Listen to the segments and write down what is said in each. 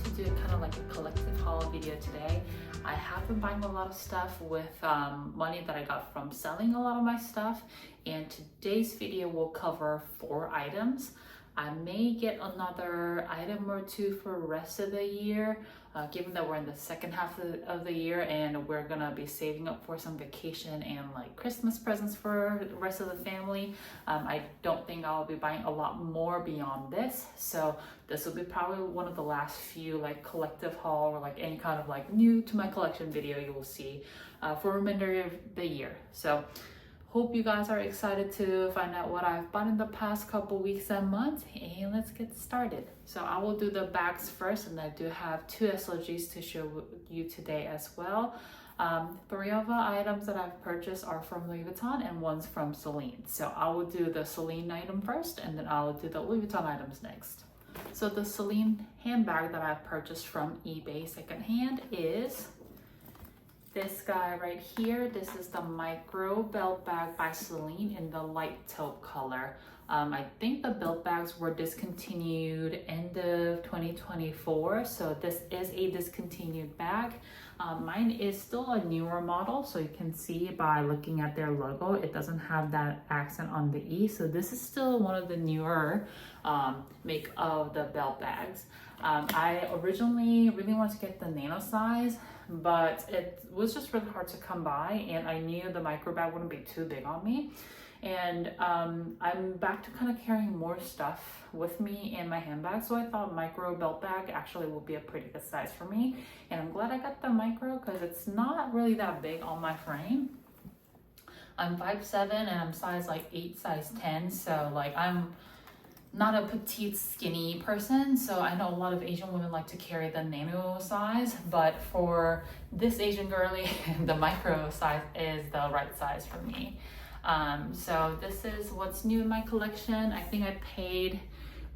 to do kind of like a collective haul video today. I have been buying a lot of stuff with money that I got from selling a lot of my stuff, and today's video will cover 4 items. I may get another item or 2 for the rest of the year, given that we're in the second half of the year and we're gonna be saving up for some vacation and like Christmas presents for the rest of the family. I don't think I'll be buying a lot more beyond this, so this will be probably one of the last few like collective haul or like any kind of like new to my collection video you will see for the remainder of the year. So hope you guys are excited to find out what I've bought in the past couple weeks and months, and let's get started. So I will do the bags first, and I do have 2 SLGs to show you today as well. 3 of the items that I've purchased are from Louis Vuitton and one's from Celine. So I will do the Celine item first, and then I'll do the Louis Vuitton items next. So the Celine handbag that I've purchased from eBay secondhand is this guy right here. This is the micro belt bag by Celine in the light taupe color. I think the belt bags were discontinued end of 2024, so this is a discontinued bag. Mine is still a newer model, so you can see by looking at their logo, it doesn't have that accent on the E, so this is still one of the newer make of the belt bags. I originally really wanted to get the nano size, but it was just really hard to come by, and I knew the micro bag wouldn't be too big on me. And I'm back to kind of carrying more stuff with me in my handbag, so I thought micro belt bag actually will be a pretty good size for me, and I'm glad I got the micro because it's not really that big on my frame. I'm 5'7" and I'm size like 8, size 10, so like I'm not a petite skinny person, so I know a lot of Asian women like to carry the nano size, but for this Asian girly the micro size is the right size for me. So this is what's new in my collection. I think I paid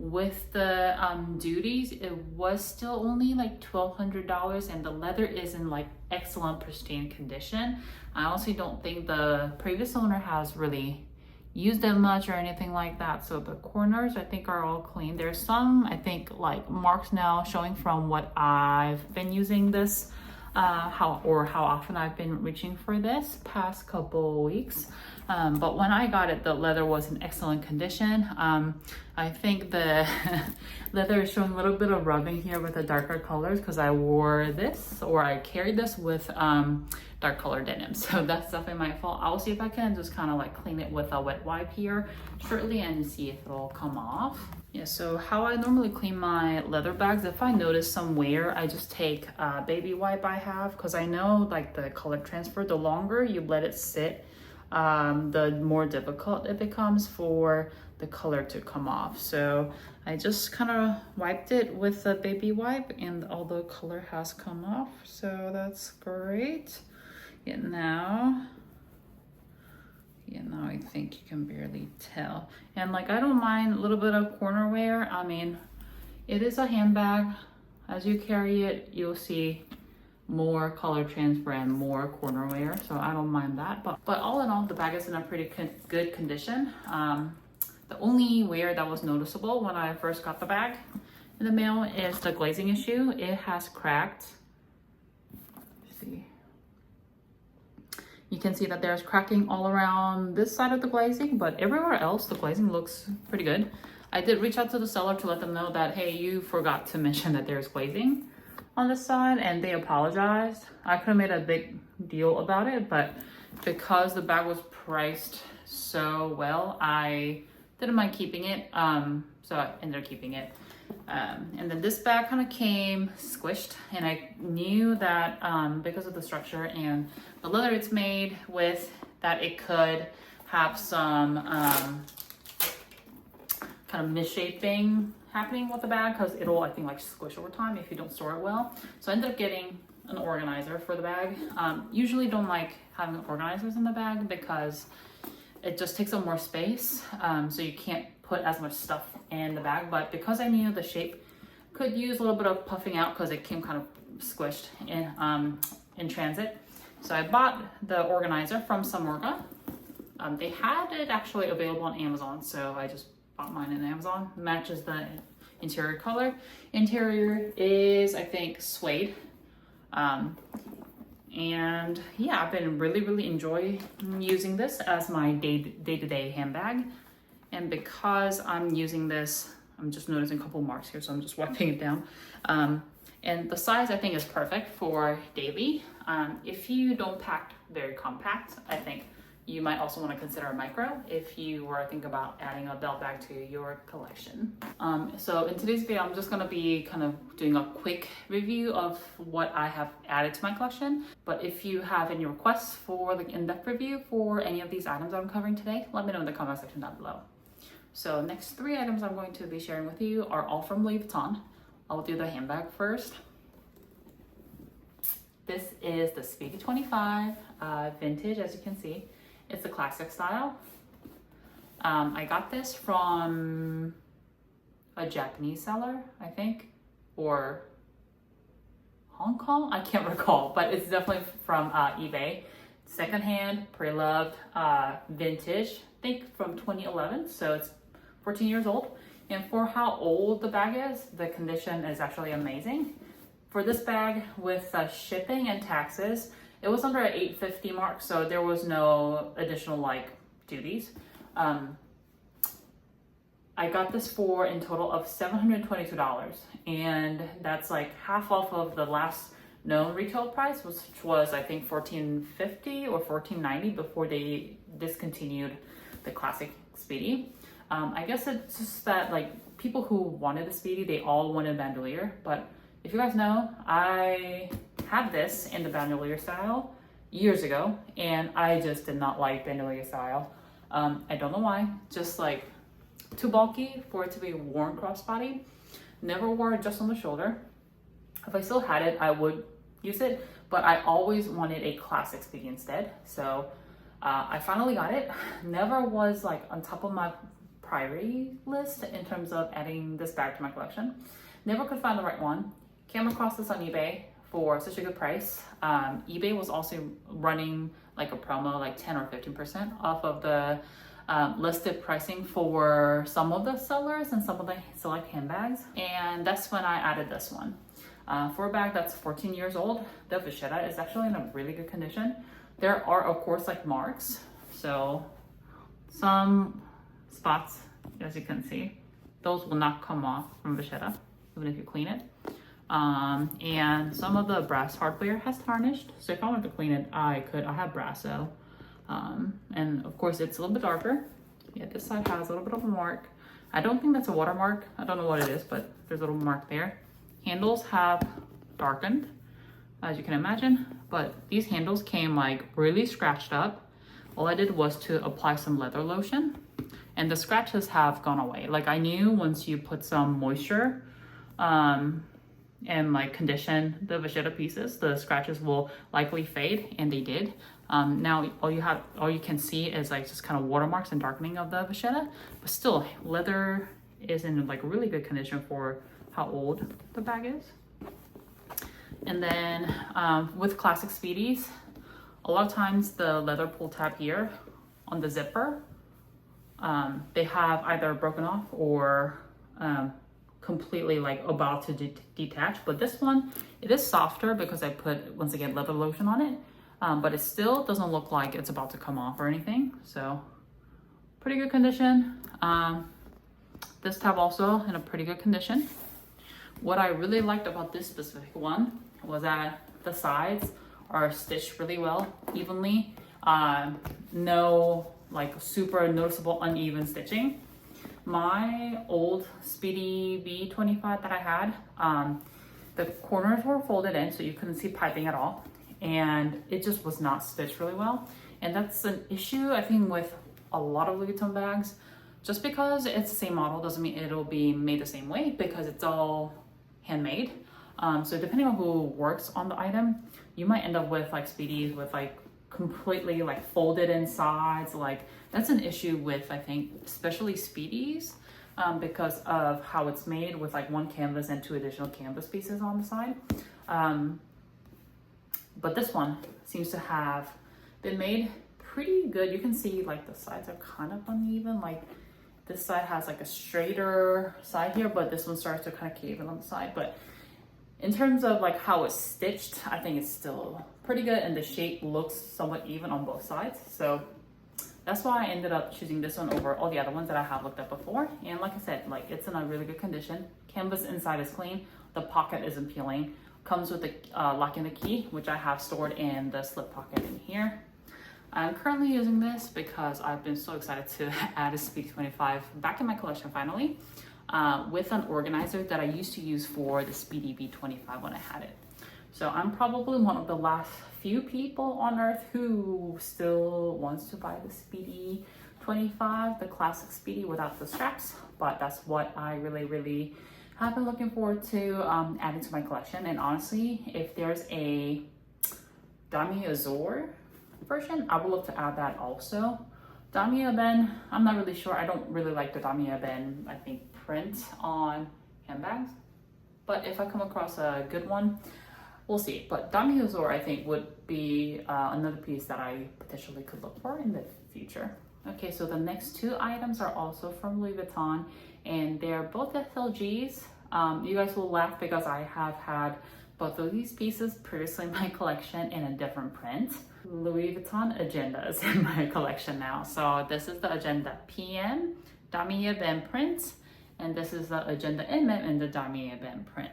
with the duties, it was still only like $1,200, and the leather is in like excellent pristine condition. I also don't think the previous owner has really used them much or anything like that, so the corners I think are all clean. There's some I think like marks now showing from what I've been using this how often I've been reaching for this past couple weeks, but when I got it the leather was in excellent condition. I think the leather is showing a little bit of rubbing here with the darker colors because I wore this, or I carried this with dark color denim, so that's definitely my fault. I'll see if I can just kind of like clean it with a wet wipe here shortly and see if it'll come off. Yeah, so how I normally clean my leather bags, if I notice some wear, I just take a baby wipe I have, because I know like the color transfer, the longer you let it sit, the more difficult it becomes for the color to come off. So I just kind of wiped it with a baby wipe and all the color has come off, so that's great. Yeah, now I think you can barely tell. And like I don't mind a little bit of corner wear. I mean, it is a handbag. As you carry it, you'll see more color transfer and more corner wear, so I don't mind that. But all in all, the bag is in a pretty good condition. The only wear that was noticeable when I first got the bag in the mail is the glazing issue. It has cracked. See. You can see that there's cracking all around this side of the glazing, but everywhere else the glazing looks pretty good. I did reach out to the seller to let them know that, hey, you forgot to mention that there's glazing on this side, and they apologized. I could have made a big deal about it, but because the bag was priced so well, I didn't mind keeping it, so I ended up keeping it. And then this bag kind of came squished, and I knew that because of the structure and the leather it's made with, that it could have some kind of misshaping happening with the bag, because it'll I think like squish over time if you don't store it well. So I ended up getting an organizer for the bag. Usually don't like having organizers in the bag because it just takes up more space, so you can't put as much stuff in the bag. But because I knew the shape could use a little bit of puffing out because it came kind of squished in transit, so I bought the organizer from Samorga. They had it actually available on Amazon, so I just bought mine on Amazon. Matches the interior color. Interior is, I think, suede. And yeah, I've been really enjoying using this as my day-to-day handbag. And because I'm using this, I'm just noticing a couple marks here, so I'm just wiping it down. And the size I think is perfect for daily. If you don't pack very compact, I think you might also want to consider a micro if you were thinking about adding a belt bag to your collection. So in today's video, I'm just going to be kind of doing a quick review of what I have added to my collection. But if you have any requests for the in-depth review for any of these items I'm covering today, let me know in the comment section down below. So next 3 items I'm going to be sharing with you are all from Louis Vuitton. I'll do the handbag first. This is the Speedy 25 vintage, as you can see. It's the classic style. I got this from a Japanese seller, I think, or Hong Kong? I can't recall, but it's definitely from eBay. Secondhand, pre-loved, vintage, I think from 2011, so it's 14 years old. And for how old the bag is, the condition is actually amazing. For this bag with shipping and taxes, it was under an $850 mark, so there was no additional like duties. I got this for in total of $722, and that's like half off of the last known retail price, which was I think $1450 or $1490 before they discontinued the classic Speedy. I guess it's just that like people who wanted the Speedy, they all wanted bandolier, but if you guys know, I had this in the bandolier style years ago, and I just did not like bandolier style. I don't know why, just like too bulky for it to be worn crossbody. Never wore it just on the shoulder. If I still had it, I would use it, but I always wanted a classic Speedy instead. So I finally got it. Never was like on top of my priority list in terms of adding this bag to my collection. Never could find the right one. Came across this on eBay for such a good price. eBay was also running like a promo, like 10 or 15% off of the listed pricing for some of the sellers and some of the select handbags. And that's when I added this one. For a bag that's 14 years old, the vachetta is actually in a really good condition. There are, of course, like marks. So some spots, as you can see, those will not come off from vachetta, even if you clean it. And some of the brass hardware has tarnished, so if I wanted to clean it, I could. I have brass, so and of course it's a little bit darker. Yeah, this side has a little bit of a mark. I don't think that's a watermark. I don't know what it is, but there's a little mark there. Handles have darkened, as you can imagine, but these handles came like really scratched up. All I did was to apply some leather lotion, and the scratches have gone away. Like I knew once you put some moisture and like condition the vachetta pieces, the scratches will likely fade, and they did. Now all you can see is like just kind of watermarks and darkening of the vachetta, but still leather is in like really good condition for how old the bag is. And then with classic Speedies, a lot of times the leather pull tab here on the zipper, they have either broken off or completely like about to detach. But this one, it is softer because I put, once again, leather lotion on it, but it still doesn't look like it's about to come off or anything. So pretty good condition. This tab also in a pretty good condition. What I really liked about this specific one was that the sides are stitched really well, evenly. No like super noticeable uneven stitching. My old Speedy B25 that I had, the corners were folded in so you couldn't see piping at all, and it just was not stitched really well. And that's an issue I think with a lot of Louis Vuitton bags. Just because it's the same model doesn't mean it'll be made the same way, because it's all handmade. So depending on who works on the item, you might end up with like Speedies with like completely like folded in sides. Like that's an issue with, I think, especially Speedies, because of how it's made with like one canvas and 2 additional canvas pieces on the side. But this one seems to have been made pretty good. You can see like the sides are kind of uneven. Like This side has like a straighter side here, but this one starts to kind of cave in on the side. But in terms of like how it's stitched, I think it's still pretty good, and the shape looks somewhat even on both sides. So that's why I ended up choosing this one over all the other ones that I have looked at before. And like I said, like it's in a really good condition. Canvas inside is clean. The pocket isn't peeling. Comes with the lock and the key, which I have stored in the slip pocket in here. I'm currently using this because I've been so excited to add a Speedy 25 back in my collection finally, with an organizer that I used to use for the Speedy B25 when I had it. So I'm probably one of the last few people on earth who still wants to buy the Speedy 25, the classic Speedy without the straps, but that's what I really have been looking forward to adding to my collection. And honestly, if there's a Damier Azur version, I would love to add that also. Damier Ben, I'm not really sure. I don't really like the Damier Ben, I think, print on handbags. But if I come across a good one, we'll see. But Damier Azur, I think, would be another piece that I potentially could look for in the future. Okay, so the next two items are also from Louis Vuitton, and they're both SLGs. You guys will laugh because I have had both of these pieces previously in my collection in a different print. Louis Vuitton Agendas in my collection now. So this is the Agenda PM Damier Ben print, and this is the Agenda MM in the Damier Ben print.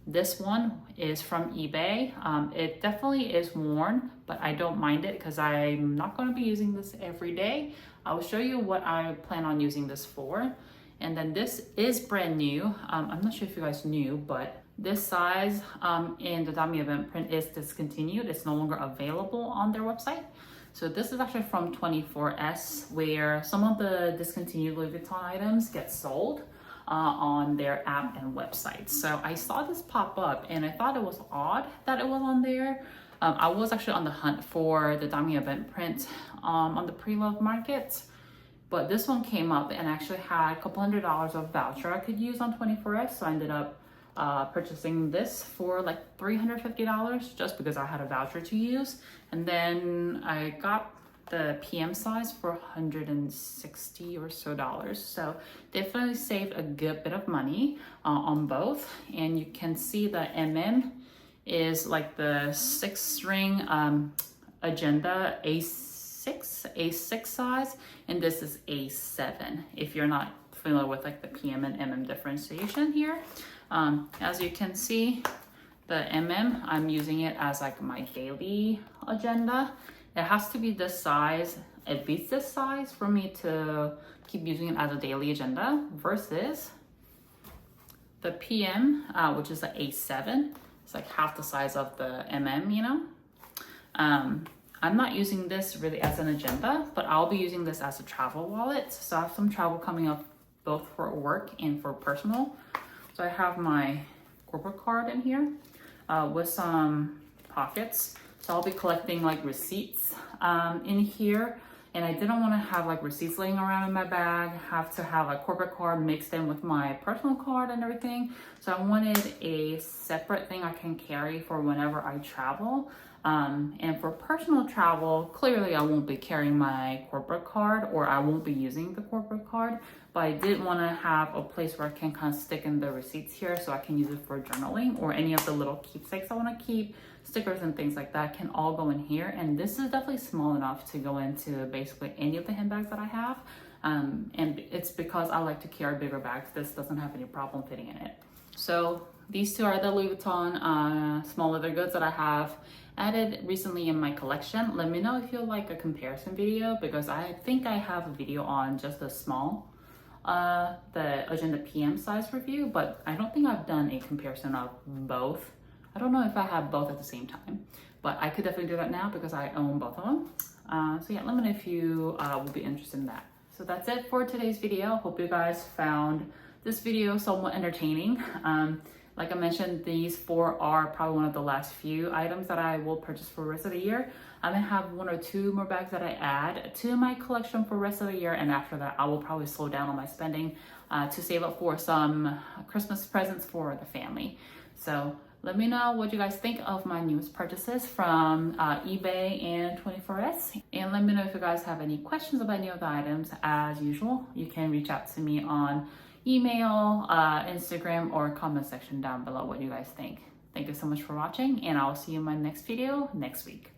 This one is from eBay. It definitely is worn, but I don't mind it because I'm not going to be using this every day. I'll show you what I plan on using this for. And then this is brand new. I'm not sure if you guys knew, but this size in the Damier Ben print is discontinued. It's no longer available on their website. So this is actually from 24S, where some of the discontinued Louis Vuitton items get sold on their app and website. So I saw this pop up and I thought it was odd that it was on there. I was actually on the hunt for the Damier Ben print on the pre-loved market, but this one came up and actually had a couple $100 of voucher I could use on 24S. So I ended up purchasing this for like $350 just because I had a voucher to use. And then I got the PM size for $160 or so. So definitely saved a good bit of money on both. And you can see the MM is like the 6-ring Agenda A6 size, and this is A7 if you're not familiar with like the PM and MM differentiation here. As you can see, the MM, I'm using it as like my daily agenda. It has to be this size, at least this size, for me to keep using it as a daily agenda, versus the PM, which is the A7. It's like half the size of the MM, you know? I'm not using this really as an agenda, but I'll be using this as a travel wallet. So I have some travel coming up both for work and for personal. So I have my corporate card in here with some pockets. So I'll be collecting like receipts in here. And I didn't want to have like receipts laying around in my bag, have to have a corporate card mixed in with my personal card and everything. So I wanted a separate thing I can carry for whenever I travel. And for personal travel, clearly I won't be carrying my corporate card, or I won't be using the corporate card, but I did want to have a place where I can kind of stick in the receipts here so I can use it for journaling, or any of the little keepsakes I want to keep, stickers and things like that can all go in here. And this is definitely small enough to go into basically any of the handbags that I have. And it's because I like to carry bigger bags. This doesn't have any problem fitting in it. So these two are the Louis Vuitton small leather goods that I have added recently in my collection. Let me know if you like a comparison video, because I think I have a video on just the small, the Agenda PM size review, but I don't think I've done a comparison of both. I don't know if I have both at the same time, but I could definitely do that now because I own both of them. So yeah, let me know if you will be interested in that. So that's it for today's video. Hope you guys found this video somewhat entertaining. Like I mentioned, these four are probably one of the last few items that I will purchase for the rest of the year. I may have one or two more bags that I add to my collection for the rest of the year, and after that I will probably slow down on my spending to save up for some Christmas presents for the family. So Let me know what you guys think of my newest purchases from eBay and 24S. And let me know if you guys have any questions about any of the items. As usual, you can reach out to me on email, Instagram, or comment section down below what you guys think. Thank you so much for watching, and I'll see you in my next video next week.